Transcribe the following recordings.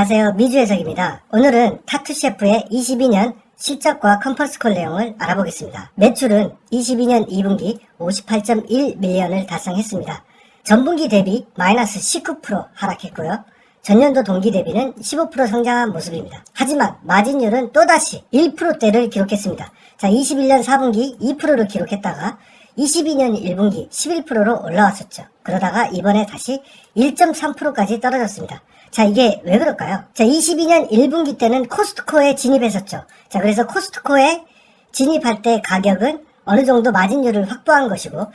안녕하세요, 미주해석입니다. 오늘은 타투셰프의 22년 실적과 컨퍼런스콜 내용을 알아보겠습니다. 매출은 22년 2분기 58.1밀리언을 달성했습니다. 전분기 대비 마이너스 19% 하락했고요. 전년도 동기 대비는 15% 성장한 모습입니다. 하지만 마진율은 또다시 1%대를 기록했습니다. 자, 21년 4분기 2%를 기록했다가 22년 1분기 11%로 올라왔었죠. 그러다가 이번에 다시 1.3%까지 떨어졌습니다. 자, 이게 왜 그럴까요? 자, 22년 1분기 때는 코스트코에 진입했었죠. 자, 그래서 코스트코에 진입할 때 가격은 어느 정도 마진율을 확보한 것이고,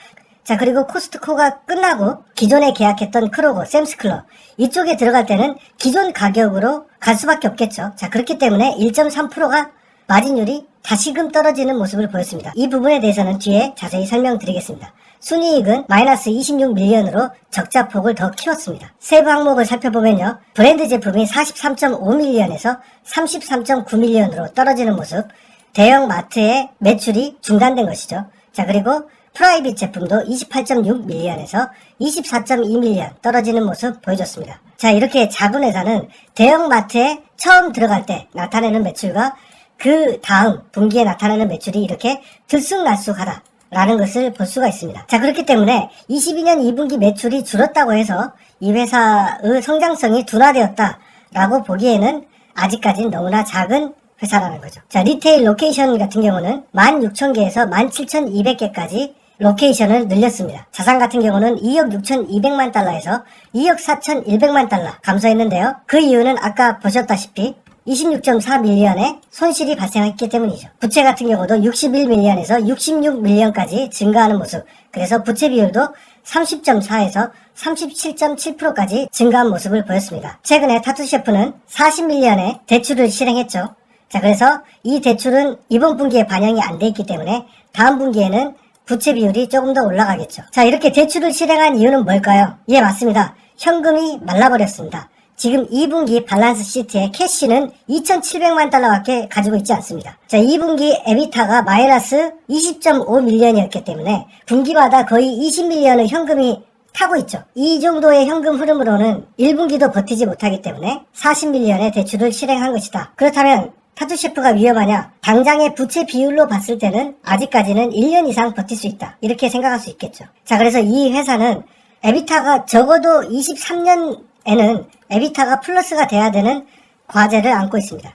자, 그리고 코스트코가 끝나고 기존에 계약했던 크로고, 샘스클럽 이쪽에 들어갈 때는 기존 가격으로 갈 수밖에 없겠죠. 자, 그렇기 때문에 1.3%가 마진율이 다시금 떨어지는 모습을 보였습니다. 이 부분에 대해서는 뒤에 자세히 설명드리겠습니다. 순이익은 마이너스 26밀리언으로 적자폭을 더 키웠습니다. 세부 항목을 살펴보면요. 브랜드 제품이 43.5밀리언에서 33.9밀리언으로 떨어지는 모습, 대형 마트의 매출이 중단된 것이죠. 자, 그리고 프라이빗 제품도 28.6밀리언에서 24.2밀리언 떨어지는 모습 보여줬습니다. 자, 이렇게 작은 회사는 대형 마트에 처음 들어갈 때 나타내는 매출과 그 다음 분기에 나타나는 매출이 이렇게 들쑥날쑥하다 라는 것을 볼 수가 있습니다. 자, 그렇기 때문에 22년 2분기 매출이 줄었다고 해서 이 회사의 성장성이 둔화되었다 라고 보기에는 아직까지는 너무나 작은 회사라는 거죠. 자, 리테일 로케이션 같은 경우는 16,000개에서 17,200개까지 로케이션을 늘렸습니다. 자산 같은 경우는 2억 6,200만 달러에서 2억 4,100만 달러 감소했는데요. 그 이유는 아까 보셨다시피 26.4밀리언의 손실이 발생했기 때문이죠. 부채 같은 경우도 61밀리언에서 66밀리언까지 증가하는 모습. 그래서 부채 비율도 30.4에서 37.7%까지 증가한 모습을 보였습니다. 최근에 타투셰프는 40밀리언의 대출을 실행했죠. 자, 그래서 이 대출은 이번 분기에 반영이 안 돼 있기 때문에 다음 분기에는 부채 비율이 조금 더 올라가겠죠. 자, 이렇게 대출을 실행한 이유는 뭘까요? 예, 맞습니다. 현금이 말라버렸습니다. 지금 2분기 밸런스 시트에 캐시는 2,700만 달러밖에 가지고 있지 않습니다. 자, 2분기 에비타가 마이너스 20.5밀리언이었기 때문에 분기마다 거의 20밀리언의 현금이 타고 있죠. 이 정도의 현금 흐름으로는 1분기도 버티지 못하기 때문에 40밀리언의 대출을 실행한 것이다. 그렇다면 타투셰프가 위험하냐? 당장의 부채 비율로 봤을 때는 아직까지는 1년 이상 버틸 수 있다. 이렇게 생각할 수 있겠죠. 자, 그래서 이 회사는 에비타가 적어도 23년에는 에비타가 플러스가 돼야 되는 과제를 안고 있습니다.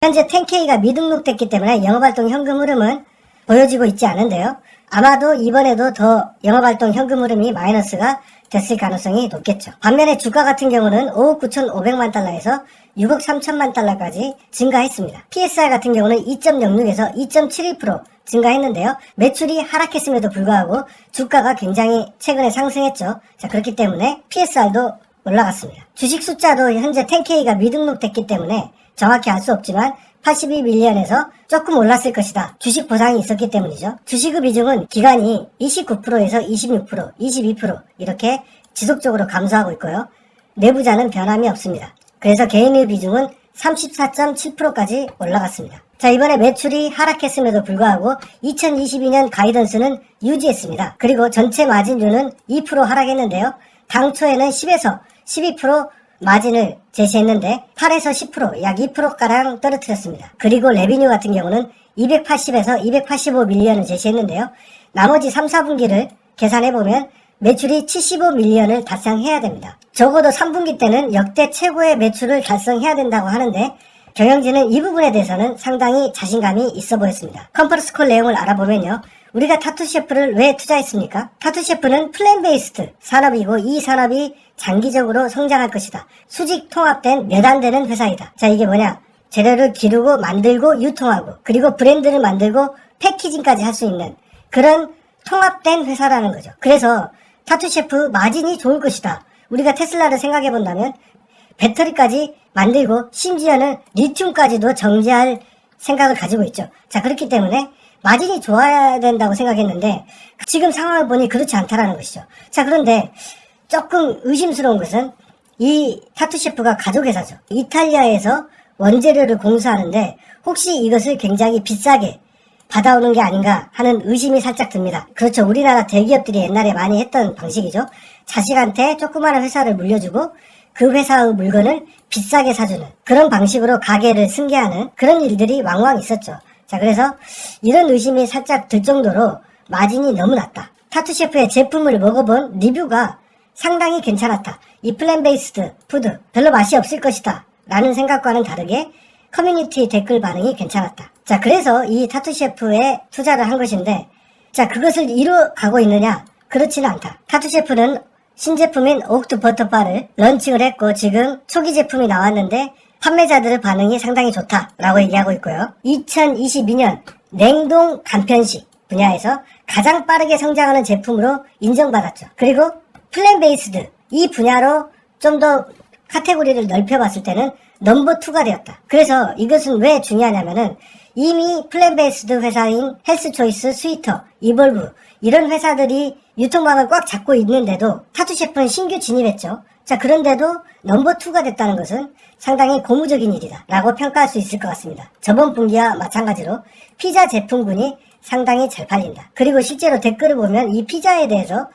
현재 10K가 미등록됐기 때문에 영업활동 현금 흐름은 보여지고 있지 않은데요. 아마도 이번에도 더 영업활동 현금 흐름이 마이너스가 됐을 가능성이 높겠죠. 반면에 주가 같은 경우는 5억 9,500만 달러에서 6억 3천만 달러까지 증가했습니다. PSR 같은 경우는 2.06에서 2.72% 증가했는데요. 매출이 하락했음에도 불구하고 주가가 굉장히 최근에 상승했죠. 자, 그렇기 때문에 PSR도 올라갔습니다. 주식 숫자도 현재 10K가 미등록됐기 때문에 정확히 알 수 없지만 82밀리언에서 조금 올랐을 것이다. 주식 보상이 있었기 때문이죠. 주식의 비중은 기간이 29%에서 26%, 22% 이렇게 지속적으로 감소하고 있고요. 내부자는 변함이 없습니다. 그래서 개인의 비중은 34.7%까지 올라갔습니다. 자, 이번에 매출이 하락했음에도 불구하고 2022년 가이던스는 유지했습니다. 그리고 전체 마진율은 2% 하락했는데요. 당초에는 10에서 12% 마진을 제시했는데 8에서 10%, 약 2%가량 떨어뜨렸습니다. 그리고 레비뉴 같은 경우는 280에서 285밀리언을 제시했는데요. 나머지 3, 4분기를 계산해보면 매출이 75밀리언을 달성해야 됩니다. 적어도 3분기 때는 역대 최고의 매출을 달성해야 된다고 하는데 경영진은 이 부분에 대해서는 상당히 자신감이 있어 보였습니다. 컨퍼런스콜 내용을 알아보면요. 우리가 타투셰프를 왜 투자했습니까? 타투셰프는 플랜 베이스드 산업이고 이 산업이 장기적으로 성장할 것이다. 수직 통합된 몇 안 되는 회사이다. 자, 이게 뭐냐? 재료를 기르고 만들고 유통하고 그리고 브랜드를 만들고 패키징까지 할 수 있는 그런 통합된 회사라는 거죠. 그래서 타투셰프 마진이 좋을 것이다. 우리가 테슬라를 생각해 본다면 배터리까지 만들고 심지어는 리튬까지도 정제할 생각을 가지고 있죠. 자, 그렇기 때문에 마진이 좋아야 된다고 생각했는데 지금 상황을 보니 그렇지 않다라는 것이죠. 자, 그런데 조금 의심스러운 것은 이 타투셰프가 가족회사죠. 이탈리아에서 원재료를 공수하는데 혹시 이것을 굉장히 비싸게 받아오는 게 아닌가 하는 의심이 살짝 듭니다. 그렇죠. 우리나라 대기업들이 옛날에 많이 했던 방식이죠. 자식한테 조그마한 회사를 물려주고 그 회사의 물건을 비싸게 사주는 그런 방식으로 가게를 승계하는 그런 일들이 왕왕 있었죠. 자, 그래서 이런 의심이 살짝 들 정도로 마진이 너무 낮다. 타투셰프의 제품을 먹어본 리뷰가 상당히 괜찮았다. 이 플랜베이스드 푸드 별로 맛이 없을 것이다 라는 생각과는 다르게 커뮤니티 댓글 반응이 괜찮았다. 자, 그래서 이 타투셰프에 투자를 한 것인데, 자, 그것을 이루어가고 있느냐? 그렇지는 않다. 타투셰프는 신제품인 오크드 버터바를 런칭을 했고 지금 초기 제품이 나왔는데 판매자들의 반응이 상당히 좋다라고 얘기하고 있고요. 2022년 냉동 간편식 분야에서 가장 빠르게 성장하는 제품으로 인정받았죠. 그리고 플랜베이스드 이 분야로 좀 더 카테고리를 넓혀봤을 때는 넘버2가 되었다. 그래서 이것은 왜 중요하냐면은 이미 플랜베이스드 회사인 헬스초이스, 스위터, 이볼브 이런 회사들이 유통망을 꽉 잡고 있는데도 타투셰프는 신규 진입했죠. 자, 그런데도 넘버2가 됐다는 것은 상당히 고무적인 일이다 라고 평가할 수 있을 것 같습니다. 저번 분기와 마찬가지로 피자 제품군이 상당히 잘 팔린다. 그리고 실제로 댓글을 보면 이 피자에 대해서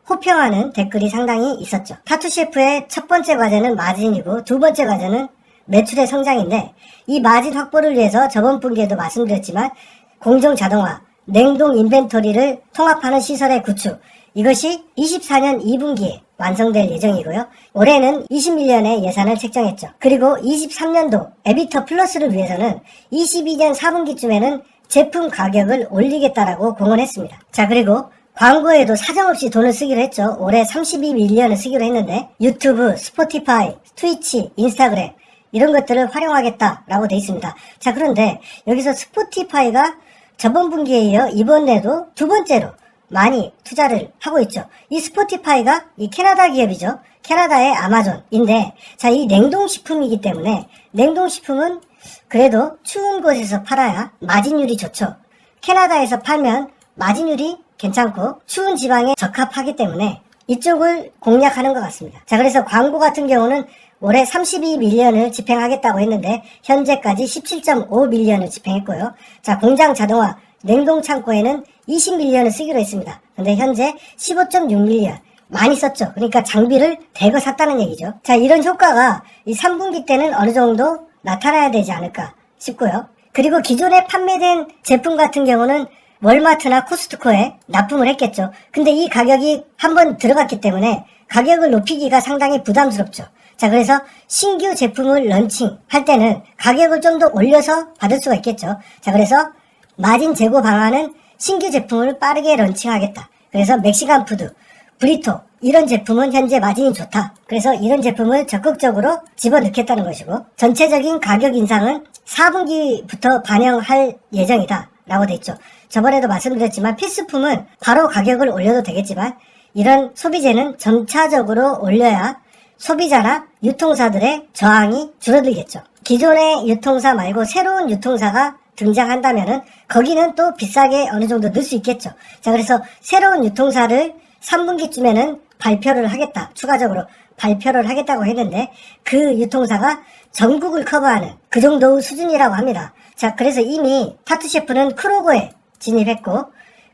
호평하는 댓글이 상당히 있었죠. 타투셰프의 첫 번째 과제는 마진이고 두 번째 과제는 매출의 성장인데 이 마진 확보를 위해서 저번 분기에도 말씀드렸지만 공정 자동화, 냉동 인벤토리를 통합하는 시설의 구축 이것이 24년 2분기에 완성될 예정이고요. 올해는 20밀리언의 예산을 책정했죠. 그리고 23년도 에비터 플러스를 위해서는 22년 4분기쯤에는 제품 가격을 올리겠다라고 공언했습니다. 자, 그리고 광고에도 사정없이 돈을 쓰기로 했죠. 올해 32밀리언을 쓰기로 했는데 유튜브, 스포티파이, 트위치, 인스타그램 이런 것들을 활용하겠다라고 돼 있습니다. 자, 그런데 여기서 스포티파이가 저번 분기에 이어 이번에도 두 번째로 많이 투자를 하고 있죠. 이 스포티파이가 이 캐나다 기업이죠. 캐나다의 아마존인데 자, 이 냉동식품이기 때문에 냉동식품은 그래도 추운 곳에서 팔아야 마진율이 좋죠. 캐나다에서 팔면 마진율이 괜찮고 추운 지방에 적합하기 때문에 이쪽을 공략하는 것 같습니다. 자, 그래서 광고 같은 경우는 올해 32밀리언을 집행하겠다고 했는데 현재까지 17.5밀리언을 집행했고요. 자, 공장 자동화, 냉동 창고에는 20밀리언을 쓰기로 했습니다. 근데 현재 15.6밀리언 많이 썼죠. 그러니까 장비를 대거 샀다는 얘기죠. 자, 이런 효과가 이 3분기 때는 어느 정도 나타나야 되지 않을까 싶고요. 그리고 기존에 판매된 제품 같은 경우는 월마트나 코스트코에 납품을 했겠죠. 근데 이 가격이 한번 들어갔기 때문에 가격을 높이기가 상당히 부담스럽죠. 자, 그래서 신규 제품을 런칭할 때는 가격을 좀 더 올려서 받을 수가 있겠죠. 자, 그래서 마진 제고 방안은 신규 제품을 빠르게 런칭하겠다. 그래서 멕시칸 푸드, 브리토 이런 제품은 현재 마진이 좋다. 그래서 이런 제품을 적극적으로 집어넣겠다는 것이고 전체적인 가격 인상은 4분기부터 반영할 예정이다 라고 돼 있죠. 저번에도 말씀드렸지만 필수품은 바로 가격을 올려도 되겠지만 이런 소비재는 점차적으로 올려야 소비자나 유통사들의 저항이 줄어들겠죠. 기존의 유통사 말고 새로운 유통사가 등장한다면은 거기는 또 비싸게 어느 정도 넣을 수 있겠죠. 자, 그래서 새로운 유통사를 3분기쯤에는 발표를 하겠다. 추가적으로 발표를 하겠다고 했는데 그 유통사가 전국을 커버하는 그 정도의 수준이라고 합니다. 자, 그래서 이미 타투셰프는 크로고에 진입했고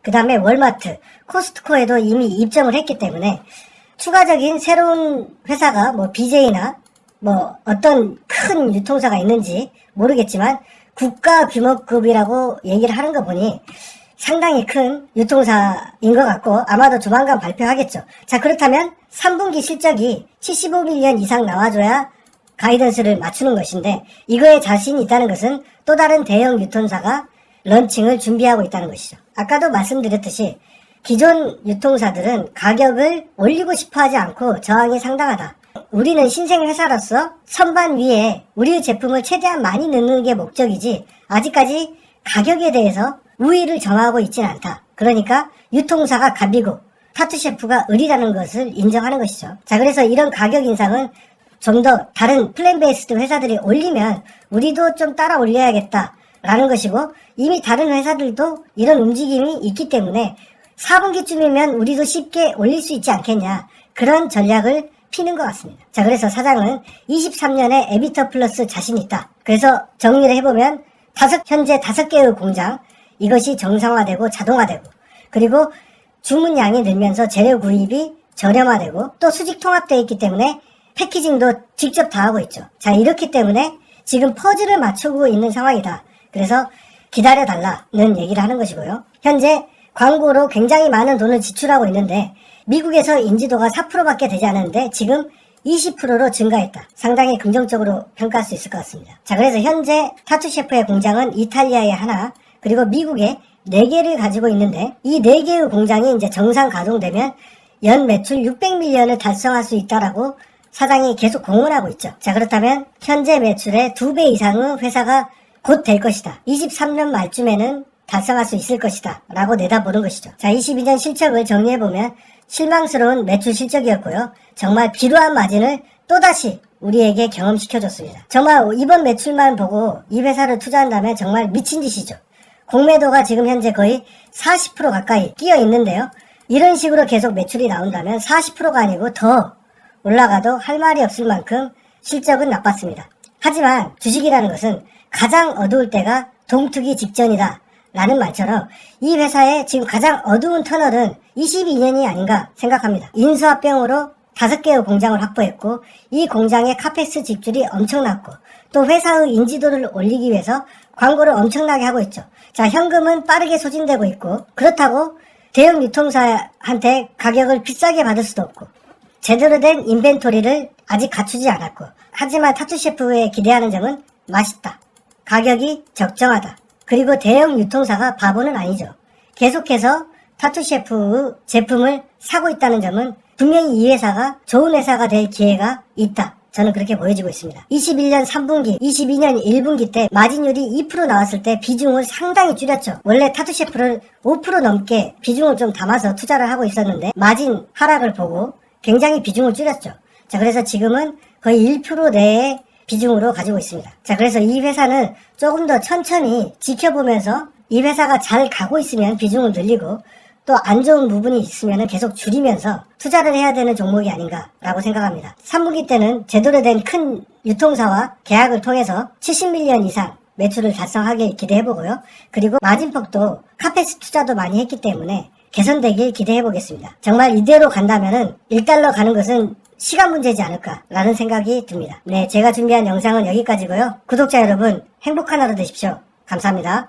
그 다음에 월마트, 코스트코에도 이미 입점을 했기 때문에 추가적인 새로운 회사가 뭐 BJ나 뭐 어떤 큰 유통사가 있는지 모르겠지만 국가 규모급이라고 얘기를 하는 거 보니 상당히 큰 유통사인 것 같고 아마도 조만간 발표하겠죠. 자, 그렇다면 3분기 실적이 75밀리언 이상 나와줘야 가이던스를 맞추는 것인데 이거에 자신이 있다는 것은 또 다른 대형 유통사가 런칭을 준비하고 있다는 것이죠. 아까도 말씀드렸듯이 기존 유통사들은 가격을 올리고 싶어 하지 않고 저항이 상당하다. 우리는 신생회사로서 선반 위에 우리의 제품을 최대한 많이 넣는 게 목적이지 아직까지 가격에 대해서 우위를 정하고 있지는 않다. 그러니까 유통사가 갑이고 타투셰프가 을이라는 것을 인정하는 것이죠. 자, 그래서 이런 가격 인상은 좀 더 다른 플랜베이스드 회사들이 올리면 우리도 좀 따라 올려야겠다라는 것이고 이미 다른 회사들도 이런 움직임이 있기 때문에 4분기쯤이면 우리도 쉽게 올릴 수 있지 않겠냐 그런 전략을 피는 것 같습니다. 자, 그래서 사장은 23년에 에비터 플러스 자신 있다. 그래서 정리를 해보면 현재 5개의 공장 이것이 정상화되고 자동화되고 그리고 주문량이 늘면서 재료 구입이 저렴화되고 또 수직 통합되어 있기 때문에 패키징도 직접 다 하고 있죠. 자, 이렇기 때문에 지금 퍼즐을 맞추고 있는 상황이다. 그래서 기다려달라는 얘기를 하는 것이고요. 현재 광고로 굉장히 많은 돈을 지출하고 있는데 미국에서 인지도가 4%밖에 되지 않았는데 지금 20%로 증가했다. 상당히 긍정적으로 평가할 수 있을 것 같습니다. 자, 그래서 현재 타투셰프의 공장은 이탈리아에 하나, 그리고 미국에 4개를 가지고 있는데 이 4개의 공장이 이제 정상 가동되면 연 매출 600밀리언을 달성할 수 있다라고 사장이 계속 공언하고 있죠. 자, 그렇다면 현재 매출의 2배 이상의 회사가 곧 될 것이다. 23년 말쯤에는 달성할 수 있을 것이다 라고 내다보는 것이죠. 자, 22년 실적을 정리해보면 실망스러운 매출 실적이었고요. 정말 비루한 마진을 또다시 우리에게 경험시켜줬습니다. 정말 이번 매출만 보고 이 회사를 투자한다면 정말 미친 짓이죠. 공매도가 지금 현재 거의 40% 가까이 끼어 있는데요. 이런 식으로 계속 매출이 나온다면 40%가 아니고 더 올라가도 할 말이 없을 만큼 실적은 나빴습니다. 하지만 주식이라는 것은 가장 어두울 때가 동트기 직전이다 라는 말처럼 이 회사의 지금 가장 어두운 터널은 22년이 아닌가 생각합니다. 인수합병으로 5개의 공장을 확보했고 이 공장의 카페스 지출이 엄청났고 또 회사의 인지도를 올리기 위해서 광고를 엄청나게 하고 있죠. 자, 현금은 빠르게 소진되고 있고 그렇다고 대형 유통사한테 가격을 비싸게 받을 수도 없고 제대로 된 인벤토리를 아직 갖추지 않았고 하지만 타투셰프에 기대하는 점은 맛있다. 가격이 적정하다. 그리고 대형 유통사가 바보는 아니죠. 계속해서 타투셰프의 제품을 사고 있다는 점은 분명히 이 회사가 좋은 회사가 될 기회가 있다. 저는 그렇게 보여지고 있습니다. 21년 3분기, 22년 1분기 때 마진율이 2% 나왔을 때 비중을 상당히 줄였죠. 원래 타투셰프를 5% 넘게 비중을 좀 담아서 투자를 하고 있었는데 마진 하락을 보고 굉장히 비중을 줄였죠. 자, 그래서 지금은 거의 1% 내의 비중으로 가지고 있습니다. 자, 그래서 이 회사는 조금 더 천천히 지켜보면서 이 회사가 잘 가고 있으면 비중을 늘리고 또 안 좋은 부분이 있으면 계속 줄이면서 투자를 해야 되는 종목이 아닌가라고 생각합니다. 3분기 때는 제대로 된 큰 유통사와 계약을 통해서 70밀리언 이상 매출을 달성하길 기대해보고요. 그리고 마진폭도 카페스 투자도 많이 했기 때문에 개선되길 기대해보겠습니다. 정말 이대로 간다면은 1달러 가는 것은 시간 문제지 않을까라는 생각이 듭니다. 네, 제가 준비한 영상은 여기까지고요. 구독자 여러분, 행복한 하루 되십시오. 감사합니다.